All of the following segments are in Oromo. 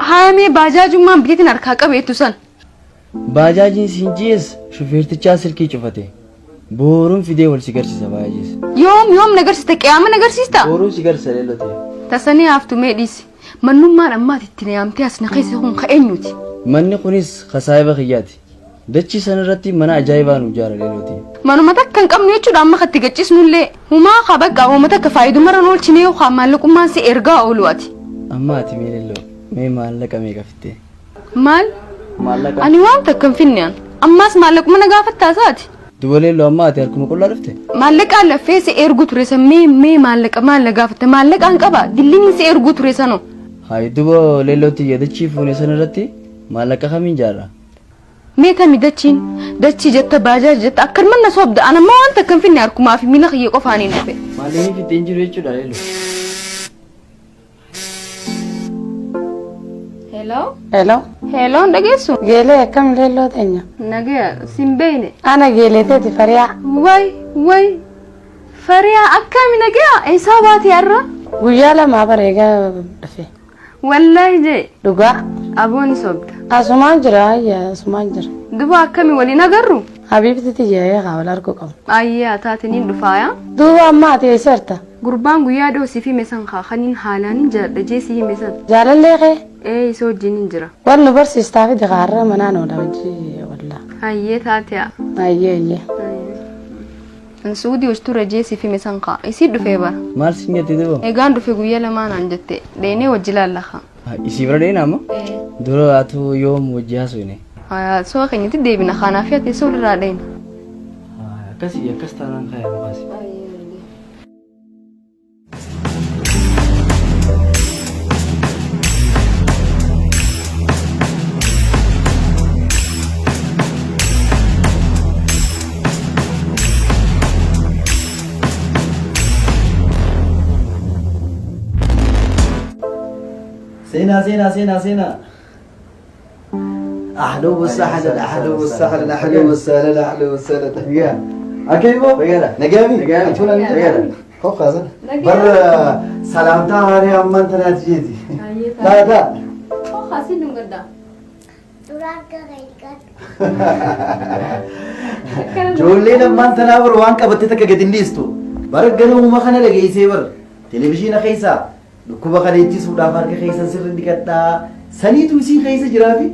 هامي باجاج ما بيتنا ركاكة بيتوسن باجاجين سينجيس شوفيرتشا سلكي شوفتي بورون فيديو والسيجارسي سباجيس يوم نغرستك يا ما نغرسيستا بورون سيجارسي ليلوتي تسني افتو ميديس منو ما لما تتنيامتي اسنقيس هون خاينوتي مني قنيس خسايبه خياتي دچي سنرتي منا اجايبان وجار ليلوتي منو متك كان قمنو يچو دام خطيگچيس نولي هما خبق او متك فايدو مرنول چنيو خمالكم ما سي ارغا اولواتي اما تميللو مي مالك مي كفتي مال مالك اني وانت كم فينيان اماس مالك من غافتا ساتي دولي لو ما تركم كل عرفتي مالك على فيس ارغو تريسا مي مالك مالك غافتا مالك انقبا دليني سي ارغو تريسانو هاي دبو ليلوتي يدچي فوني سنرتي مالك خمين جارا ميتا ميدتشين دتشي جت باجاج جت اكر من صوب انا ما انت كم فيني اركو ما في مين خي قفاني نفي مالي في تنجرو يچو داليلو هلو نغيسو جيلي كم ليلو تانيا نغيا سيمبيني انا جيلي تيتي فريا واي فريا اكامي نغيا اي صابات يارا ويالا ما بريغا دفي والله جي دوغا ابوني صوبت اسمان جرا يا اسمان جرا دبا اكامي ولي نغرو حبيبتي تيجي يا غاولاركو قم ايا تاتنين دفايا دوبا ما تي سرتا قربان غيا دو سي في مسن خانين حالان جي سي مسن جالن ليغي اي سو جنين جرا ورن برس استافي دغار منانو دجي والله ايا تاتيا ايي سعودي وشتورا جيسي في مسانقا يسيد فيبر مال سينيتي دبو ايغان دو في غويا لما نانجتي ديني وجلال لخا يسيبر دينا ما دورو اتو يوم وجهاسوني ها سو خنيتي ديبنا خانا فيتي سول رادين كسي كستان خير مقاسي سينا أهلا وسهلا أهلا وسهلا أهلا وسهلا أهلا وسهلا تحية أكيمو نجامي أتونا نجامي هو خازن بر سلامتا هاري أمان تنات جيتي لا هو خاسين نغدا جولين أمان تناور وان كبتتك قدنديستو برجلو ما خنا لقي سيبر تلفزيون خيسا لكوبا خليتي سودا فارك خيسا سر ديكتا سني توسي خيسا جرافي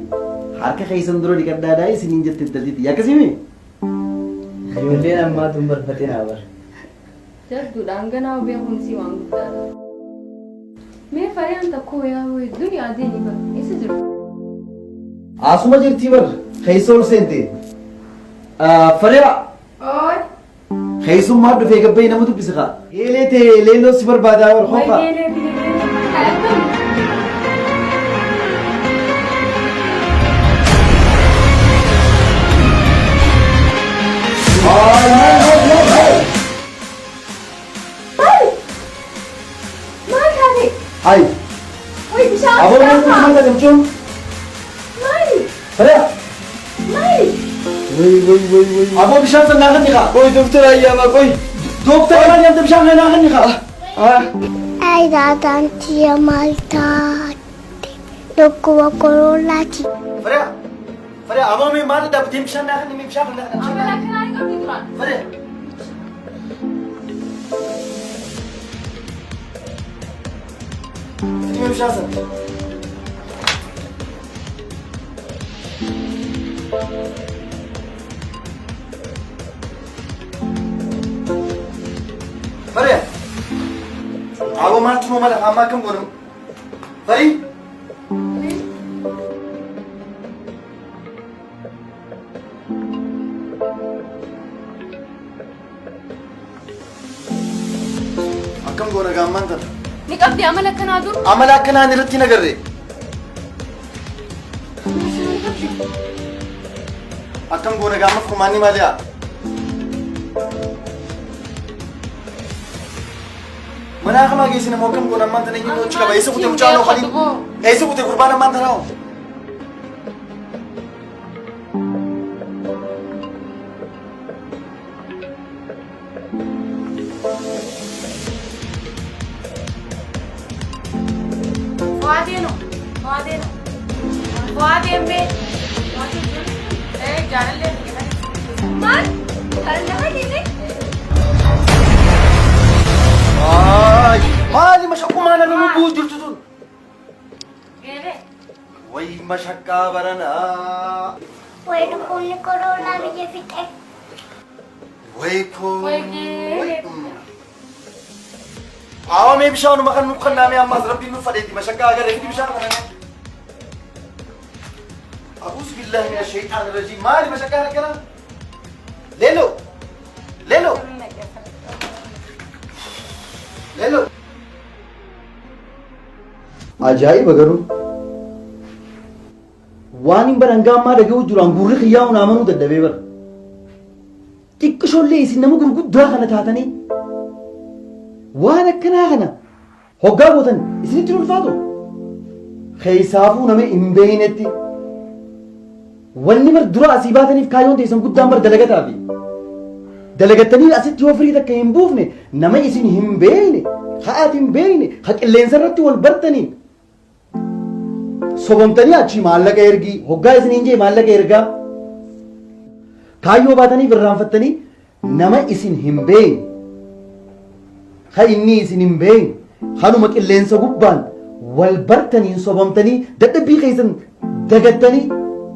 harka khaysan duro dikadda dai sinin jette taditi ya kasimi يولين أما تنبر فتنا بر جد دانغنا وبيهم سي وانغدا مي فريان تكو يا وي الدنيا ديني بر اسجر आसुमा जिरती बर खैसोल सेंते फरेवा ओय खैसुम मार दफे गब्बे नमतु पिसखा लेते लेलो सिबर बादावर खोखा हाय ओय बिशाल अब मैं तुम्हारे साथ जमचूं नहीं अरे नहीं वही अब वो बिशाल से नागन निका कोई डॉक्टर आई है कोई डॉक्टर आई है तो बिशाल ने नागन निका आई दादांची अमलता लोको कोरोलाची फरे अब मैं मार दब दिन बिशाल नागन में बिशाल नागन अबे लखन आई कर दिखरा फरे Sini biशाल से Fare, aku mati mau malah ama kamu guru. Fari, akam guru gaman ter. निकब दे अमल लखन आदू Amala kena nirti nagarre. Akam guru gaman kumani malia. Mana kama gisi na mokam guna man tanay yun chika ba isa kute mchano kali isa kute kurbana man tanao Moadeno Buat embe. Jangan lihat gimana. Man, karena ini. Ay, mali masyakko mana lumubud dito dun. Gede. Way masyakka barana. Way nukuni corona niya fite. Way ko. Way gede. Awa may bisya ano makanukan namin ang masarap din mo di masyakka agad. Hindi bisya ka na. أعوذ بالله من الشيطان الرجيم مالي مشاكل الكلام ليلو ليلو ليلو عجائب أقرو واني برانقام ما دقيو جران قوري خياو نامنو تدبي بر تكشون لي سنمو قرقود داخنا تاتني وانا كنا خنا هقابوتن اسني تنو الفاتو خيسافو نمي امبينتي wanni bar dura asii baataniif kaayoon teessan guddaan bar dalagataafi dalagatanii asitti yoo firii takka hin buufne nama isin hin beeyne ka'aati hin beeyne ka qilleensa irratti wal bartaniin sobomtanii achi maallaqa ergii hoggaa isin hin jee maallaqa ergaa kaayyoo baataniif irraanfattanii nama isin hin beeyne ka inni isin hin beeyne kanuma qilleensa gubbaan wal bartaniin sobomtanii dadhabbii keessan dagattanii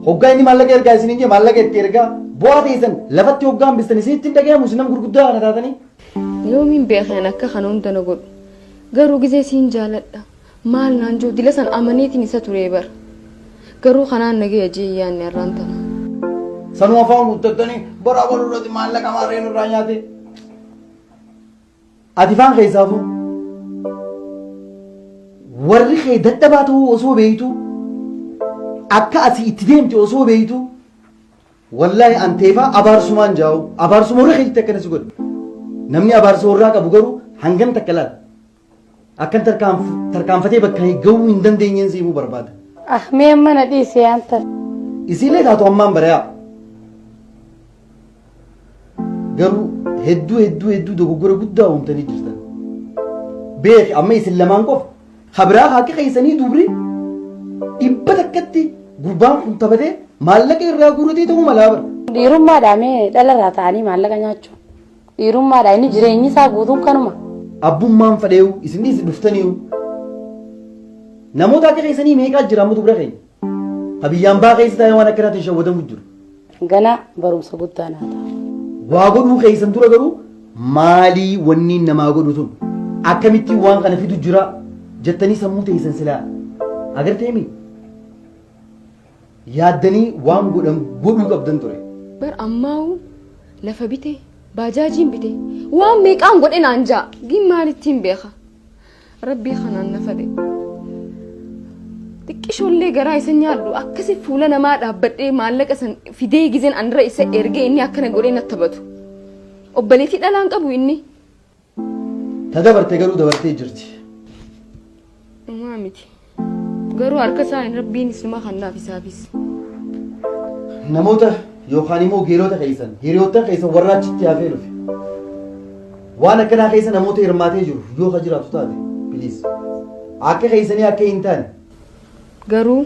hoggaa inni maallaqa ergaa isin hin jee maallaqa itti ergaa bu'aa teessan lafatti hoggaan bistanii isinitti hin dhagayamu isin nama gurguddaa kana taatanii. Yoomiin beekan akka kan hunda na godhu garuu gisee siin jaaladha maal naan jiru dila san amaneetiin isa turee bara garuu kanaan nagaya jee yaanne irraan tana. Sanuu afaan guuttattanii baraabara irratti maallaqa maarreen irraa nyaate. Ati faan keessaafu warri kee dadhabaa ta'uu osoo beeytu akka ati itti deemte osoo beeytu wallahi anteefaa abaarsumaan jaa'u abaarsuma warra keetti akkanas godhe namni abaarsa warraa qabu garuu hangam takka laata akkan tarkaanfatee bakka gahuu hin dandeenyeen siimuu barbaada. Mee mana dhiisee anta. Isiillee taatu ammaan barayaa garuu hedduu dogoggora guddaa uumtanii jirtan beeki amma isin lamaan qofa habiraa haaqi keessanii dubri dhibba takkatti gurbaan kun taphatee maallaqa irraa guuratee ta'uu malaa bara. Dhiirummaadhaa mee dhalarraa ta'anii maallaqa nyaachuu. Dhiirummaadhaa inni jireenyi isaa guutuun kanuma. Abbummaan fadheewu isinis dhuftaniiwu. Namoota akka keessanii meeqaa jira amma dubra keenya. Habiyyaan baa keessa taa'ee waan akkanaatiin shawwatamu jiru. Ganaa barumsa guddaa naa ta'a. Waa godhuu keessan dura garuu maalii wanni namaa godhu tun akkamittiin waan kana fidu jira jettanii sammuu teessan silaa agartee mi yaaddanii waan godhuu qabdan ture. Bar ammaa'u lafa bite baajaajiin bite waan meeqaan godhe naan jaa gin maalittiin beeka rabbii kanaan na fade xiqqishoollee garaa isa nyaadhu akkasi fuula namaa dhaabbadhee maallaqa san fidee gizeen andira isa ergee inni akkana godhee natti taphatu obboleetii dhalaan qabu inni. Ta dabarte garuu dabartee jirti. Uumaa miti garuu harka isaan rabbiin isuma kannaaf isaafis. Namoota yookaan immoo geerota keessan hiriyoota keessan warra achitti hafee dhufe waan akkanaa keessa namoota hirmaatee jiru yoo ka jiraatu taate biliis akka keessanii akka hin taane. Garuu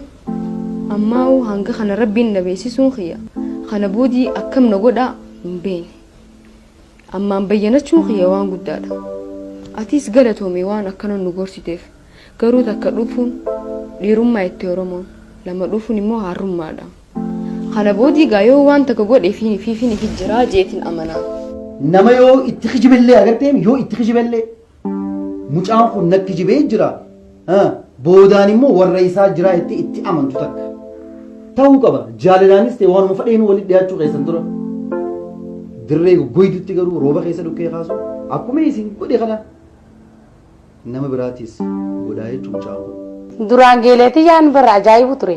ammaa'u hanga kana rabbiin na beeksisuun kiyya kana boodii akkam na godhaa hin beekne ammaan bayyanachuun kiyya waan guddaadha atis galatoome waan akkana nu gorsiteef garuu takka dhufuun dhiirummaa itti oromoon lama dhufuun immoo harrummaadha kana boodii gaayoo waan takka godhee fiifin ifi jiraa jeetiin amanaa. Nama yoo itti kijiballee agartee yoo itti kijiballee mucaan kun na kijibee jira. Boodaan immoo warra isaa jira itti amantu takka ta'uu qaba jaalalaanis ta'e waanuma fadheen walitti dhiyaachuu keessan dura dirree goydutti garuu rooba keessa dhukkee kaasu akkuma isin godhe kana nama biraatis godhaa jechuun mucaan kun. Duraan geeleetii yaan bara ajaa'ibu ture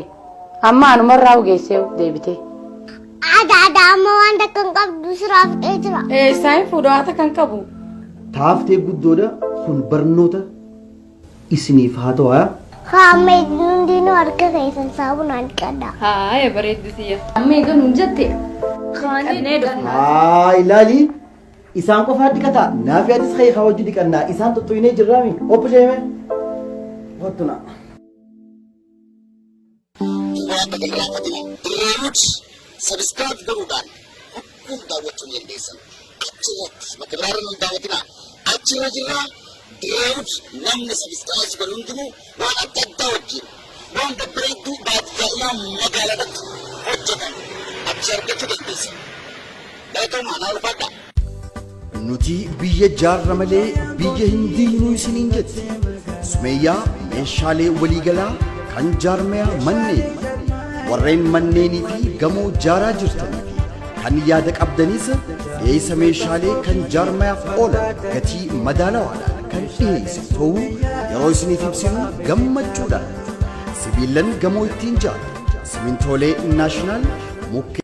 amma anumarraa geessee deebitee. Aadaa amma waan takka hin qabdu siraaf dhee jira. Isaan fuudhaata kan qabu. Taaftee guddoodha kun barnoota isiniif haa ta'u haa. Haamee hundinuu harka keessan saabunaan qadda. Haaya bareeddu siyya. Amma egaa nuun jette. Haa ilaali isaan qofaa dhiqata naaf yaadis ka'ee haa hojii dhiqannaa isaan tuttuinee jirraami obbo Sheeme. Wattu na. akka garraafatina. Dirreenuut sabiskiraayib godhuudhaan huccuu daawwachuu dandeessan. Achirratti bakka biraarra nun daawwatina. Achirra jirraa dirreenuut namni sabiskiraayib godhu hundinuu waan adda addaa wajjin waan babbareedduu baadiyyaa magaalaatti hojjetan achi argachuu dandeessa. Dhalatoomaa naa ulfaadha. Nuti biyya jaarra malee biyya hin diignuu isiniin jette. Sumeeyyaa meeshaalee waliigalaa kan jaarmayaa manneen warreen manneenii fi gamoo jaaraa jirtanii fi kan yaada qabdanis dhiyeessa meeshaalee kan jaarmayaaf oolan gatii madaalawaadhaan kan dhiyeesse ta'uu yeroo isiniif ibsinu gammachuudhaan sibiilan gamoo ittiin jaaru simintoolee naashinaal mukkee